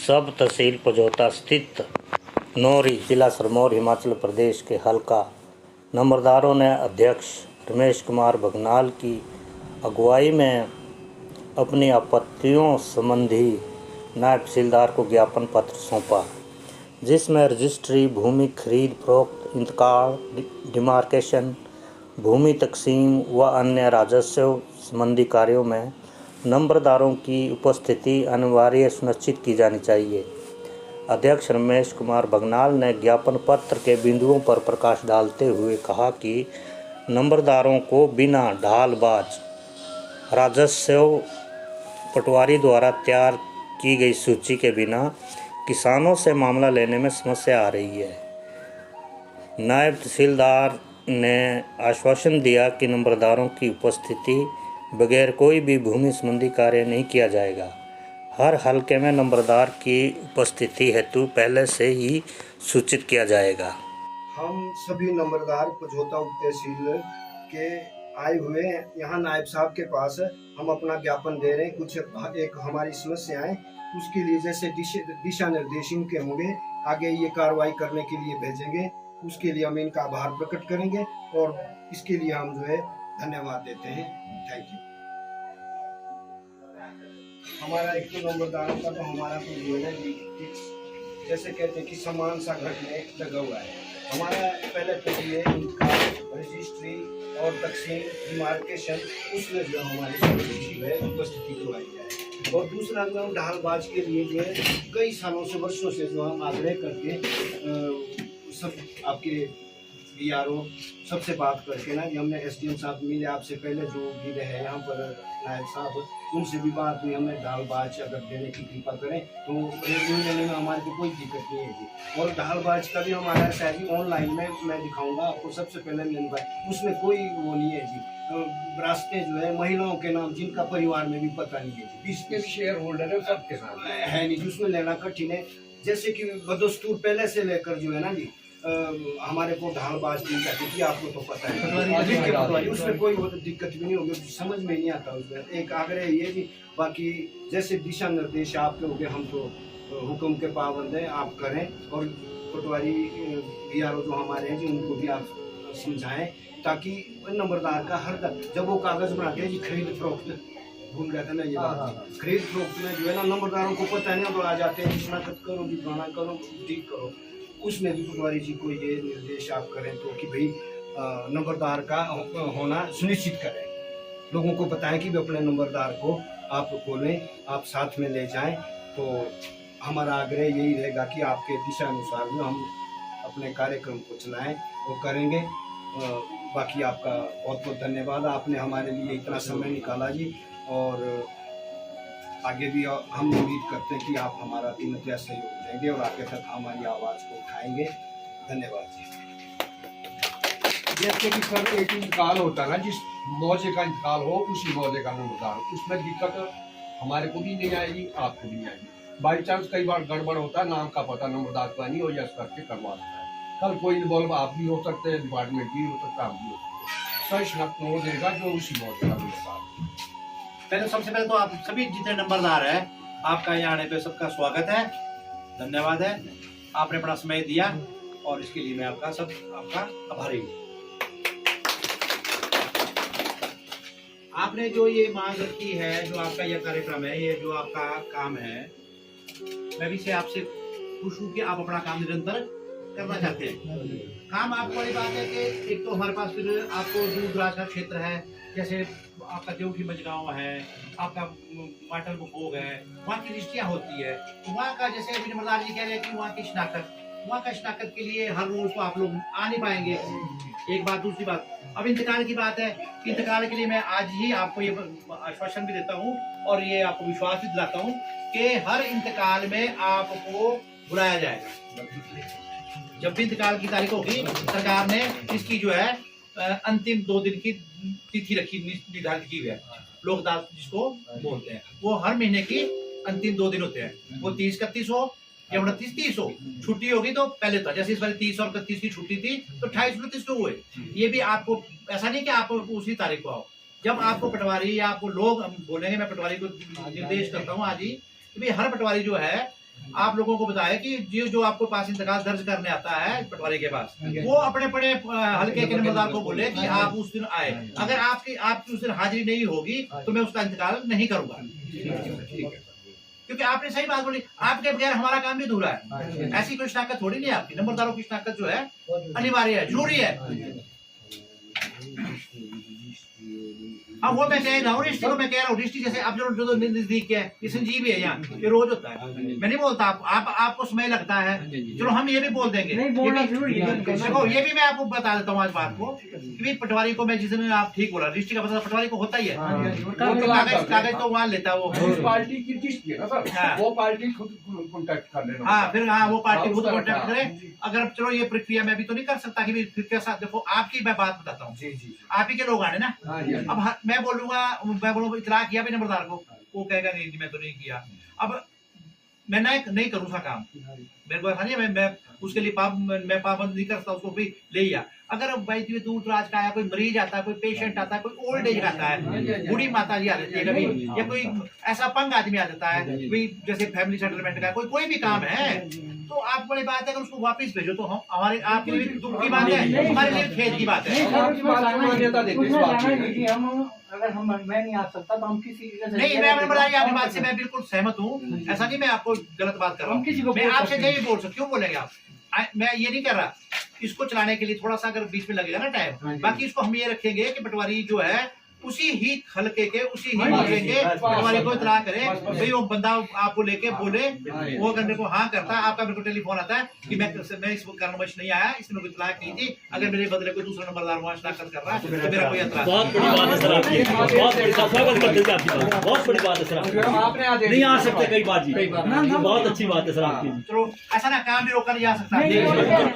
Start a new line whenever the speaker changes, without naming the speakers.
सब तहसील पजौता स्थित नौरी जिला सिरमौर हिमाचल प्रदेश के हल्का नंबरदारों ने अध्यक्ष रमेश कुमार बघनाल की अगुवाई में अपनी आपत्तियों संबंधी नायब तहसीलदार को ज्ञापन पत्र सौंपा, जिसमें रजिस्ट्री, भूमि खरीद फरोख्त, इंतकाल, डिमार्केशन, भूमि तकसीम व अन्य राजस्व संबंधी कार्यों में नंबरदारों की उपस्थिति अनिवार्य सुनिश्चित की जानी चाहिए। अध्यक्ष रमेश कुमार बघनाल ने ज्ञापन पत्र के बिंदुओं पर प्रकाश डालते हुए कहा कि नंबरदारों को बिना ढालबाज राजस्व पटवारी द्वारा तैयार की गई सूची के बिना किसानों से मामला लेने में समस्या आ रही है। नायब तहसीलदार ने आश्वासन दिया कि नंबरदारों की उपस्थिति बगैर कोई भी भूमि संबंधी कार्य नहीं किया जाएगा। हर हलके में नंबरदार की उपस्थिति हेतु पहले से ही सूचित किया जाएगा।
हम सभी नंबरदार पजौता उप तहसील के आए हुए हैं यहाँ नायब साहब के पास। हम अपना ज्ञापन दे रहे हैं। कुछ एक हमारी समस्याएं, उसके लिए जैसे दिशा निर्देश इनके होंगे, आगे ये कार्रवाई करने के लिए भेजेंगे। उसके लिए हम इनका आभार प्रकट करेंगे और इसके लिए हम जो है धन्यवाद देते हैं। Thank you. हमारा एक तो नंबरदारों का तो हमारा तो जो है जैसे कहते हैं कि समान सा घट में लगा हुआ है। हमारा पहले तो ये रजिस्ट्री और तकसीम, डिमार्केशन, उसमें जो हमारी जो है उपस्थिति करवाई जाए। और दूसरा जो हम ढालबाज के लिए जो है कई सालों से, वर्षों से जो हम आग्रह करके सब आपके BRO सबसे बात करके ना, हमने SDM साहब मिले आपसे पहले जो भी रहे यहाँ पर नायब साहब, उनसे भी बात हुई। हमने ढालबाज अगर देने की कृपा करें तो रेवेन्यू लेने में हमारे को कोई दिक्कत नहीं है जी। और ढालबाज का भी हमारा ऐसा है जी, ऑनलाइन में मैं दिखाऊंगा आपको सबसे पहले उसमें कोई वो नहीं है जी। रास्ते जो है महिलाओं के नाम, जिनका परिवार में भी पता नहीं है जी, इसके भी शेयर होल्डर है सबके साथ है नहीं, उसमें लेना कठिन है। जैसे कि बदस्तूर पहले से लेकर जो है ना जी, हमारे को ढालबाज नहीं कहते कि आपको तो पता है, उसमें कोई दिक्कत भी नहीं होगी, समझ में नहीं आता उसमें। एक आग्रह ये जी, बाकी जैसे दिशा निर्देश आपके हो गए, हम तो हुक्म के पाबंद हैं, आप करें। और पटवारी BRO जो हमारे हैं जी, उनको भी आप समझाएं, ताकि नंबरदार का हर जब वो कागज बनाते हैं जी, खरीद फरोख्त भूल गया था ना ये बात, खरीद फरोख्त में जो है ना नंबरदारों को पता नहीं, तो आ जाते हैं शिनाख्त करो जी, पुराना करो, ठीक करो। उसमें भी पटवारी जी को ये निर्देश आप करें तो कि भाई नंबरदार का होना सुनिश्चित करें। लोगों को बताएं कि वे अपने नंबरदार को आप बोलें, आप साथ में ले जाएं। तो हमारा आग्रह यही रहेगा कि आपके दिशा अनुसार में हम अपने कार्यक्रम को चलाएं और करेंगे। बाकी आपका बहुत बहुत धन्यवाद, आपने हमारे लिए इतना समय निकाला जी। और आगे भी हम उम्मीद करते हैं कि आप हमारा तीनों सहयोग देंगे और आगे तक हमारी आवाज़ को उठाएंगे। धन्यवाद जी।
जैसे कि सर एक इंतकाल होता है ना, जिस मौजे का इंतकाल हो उसी मौजे का नंबरदार हो, उसमें दिक्कत हमारे को भी नहीं आएगी, आपको भी नहीं आएगी। बाई चांस कई बार गड़बड़ होता है, नाम का पता नंबरदार का नहीं हो, यस करके करवा देता है। कल कोई इन्वॉल्व आप भी हो सकते हैं, डिपार्टमेंट भी हो सकता है, आप भी हो सकते हैं। सही शनाख्त हो देगा जो उसी मौजे का नंबरदार।
सबसे पहले तो आप सभी जितने नंबरदार हैं, आपका यहाँ आने पे सबका स्वागत है, धन्यवाद है। आपने अपना समय दिया और इसके लिए मैं आपका आभारी हूँ। आपने जो ये मांग रखी है, जो आपका यह कार्यक्रम है, ये जो आपका काम है, मैं भी से आपसे खुश हूँ कि आप अपना काम निरंतर करना चाहते हैं। काम आपको वाली बात है कि एक तो हमारे पास फिर आपको दूर दराज का क्षेत्र है, जैसे आपका देवठी मजगांव है, आपका वाटर बुकोग है, वहाँ की रजिस्ट्रियाँ होती है। तो वहाँ का जैसे अभी नंबरदार जी कह रहे हैं कि वहाँ का शिनाख्त के लिए हर रोज तो आप लोग आ नहीं पाएंगे, एक बात। दूसरी बात, अब इंतकाल की बात है, इंतकाल के लिए मैं आज ही आपको ये आश्वासन भी देता हूँ और ये आपको विश्वास भी दिलाता हूँ कि हर इंतकाल में आपको बुलाया जाएगा। जब भी इंतकाल की तारीख होगी, सरकार ने इसकी जो है अंतिम 2 दिन की तिथि रखी, निर्धारित की हुई है। लोक अदालत जिसको बोलते हैं, वो हर महीने की अंतिम 2 दिन होते हैं। वो 30-31 हो या 29-30 हो, छुट्टी होगी तो पहले था, जैसे इस बार 30 और 31 की छुट्टी थी तो 28-29 को हुए। ये भी आपको ऐसा नहीं कि आप उसी तारीख को आओ। जब आपको पटवारी या आपको लोग बोलेंगे, मैं पटवारी को निर्देश करता हूँ आज ही कि भाई हर पटवारी जो है आप लोगों को बताया कि जो आपको पास इंतकाल दर्ज करने आता है पटवारी के पास, वो अपने बड़े हल्के के नंबरदार को बोले कि आप उस दिन आए। अगर आपकी उस दिन हाजिरी नहीं होगी तो मैं उसका इंतकाल नहीं करूंगा, क्योंकि आपने सही बात बोली, आपके बगैर हमारा काम भी अधूरा है। ऐसी कोई शनाख्त थोड़ी नहीं आपकी, नंबरदारों की शनाख्त जो है अनिवार्य है, जरूरी है। हाँ, वो मैं कह रहा हूँ रजिस्ट्री, मैं कह रहा हूँ रजिस्ट्री जैसे आप जो नजदीक है, ये संजीव है यहाँ, ये रोज होता है। मैं नहीं बोलता आपको समय लगता है, चलो हम ये भी बोल देंगे। देखो ये भी मैं आपको बता देता हूँ आज बात को कि भाई पटवारी को मैं जिस दिन आप ठीक बोला, रजिस्ट्री का पता पटवारी को होता ही है, कागज तो वहाँ लेता है वो
पार्टी की रजिस्ट्री है ना सर, वो पार्टी खुद कॉन्टेक्ट कर लेना।
हाँ, फिर हाँ वो पार्टी खुद कॉन्टेक्ट करे। अगर चलो ये प्रक्रिया मैं भी तो नहीं कर सकता कि फिर के साथ, देखो आपकी मैं बात बताता हूँ, आप ही के लोग आने ना। अब मैं बोलूंगा इतला किया भी नंबरदार को, वो कहेगा नहीं मैं तो नहीं किया। अब मैं नहीं करूँ उसका काम, मेरे को ऐसा नहीं मैं उसके लिए मैं पाबंद नहीं करता उसको भी ले लिया। अगर भाई दूर दराज का आया, कोई मरीज आता है, कोई पेशेंट आता है, कोई ओल्ड एज का आता है, बूढ़ी माता जी आ जाती है कभी, या कोई ऐसा अपंग आदमी आ जाता है, कोई जैसे फैमिली सेटलमेंट का कोई भी काम है, तो आप बड़ी बात है कि उसको वापस भेजो, तो हम हमारे आपके लिए दुख की बात है, हमारे लिए खेद की बात है।
मैं नहीं आ सकता तो हम किसी
नहीं, मैं बताइए आपकी बात से मैं बिल्कुल सहमत हूँ, ऐसा नहीं मैं आपको गलत बात कर रहा हूँ, मैं आपसे नहीं बोल सकता, क्यों बोलेंगे आप? मैं ये नहीं कर रहा, इसको चलाने के लिए थोड़ा सा अगर बीच में लगेगा ना टाइम, बाकी इसको हम ये रखेंगे कि पटवारी जो है उसी ही हल्के के उसी ही मौके के पटवारी को इतला करे, भाई वो बंदा आपको लेके बोले, वो अगर मेरे को हाँ करता है, आपका मेरे को टेलीफोन आता है कि मैं इस कारणवश नहीं आया, इसने मेरे को इतला की थी, अगर मेरे बदले कोई दूसरा नंबरदार वहाँ शनाख्त कर रहा है तो मेरा कोई एतराज नहीं।
बहुत बड़ी बात है सर आपकी, बहुत बड़ी स्वागत करते हैं आपकी बात, बहुत बड़ी बात है सर आपकी, नहीं आ सकते कई बार जी, बहुत अच्छी बात है सर आपकी।
चलो ऐसा ना काम भी रोका नहीं जा सकता।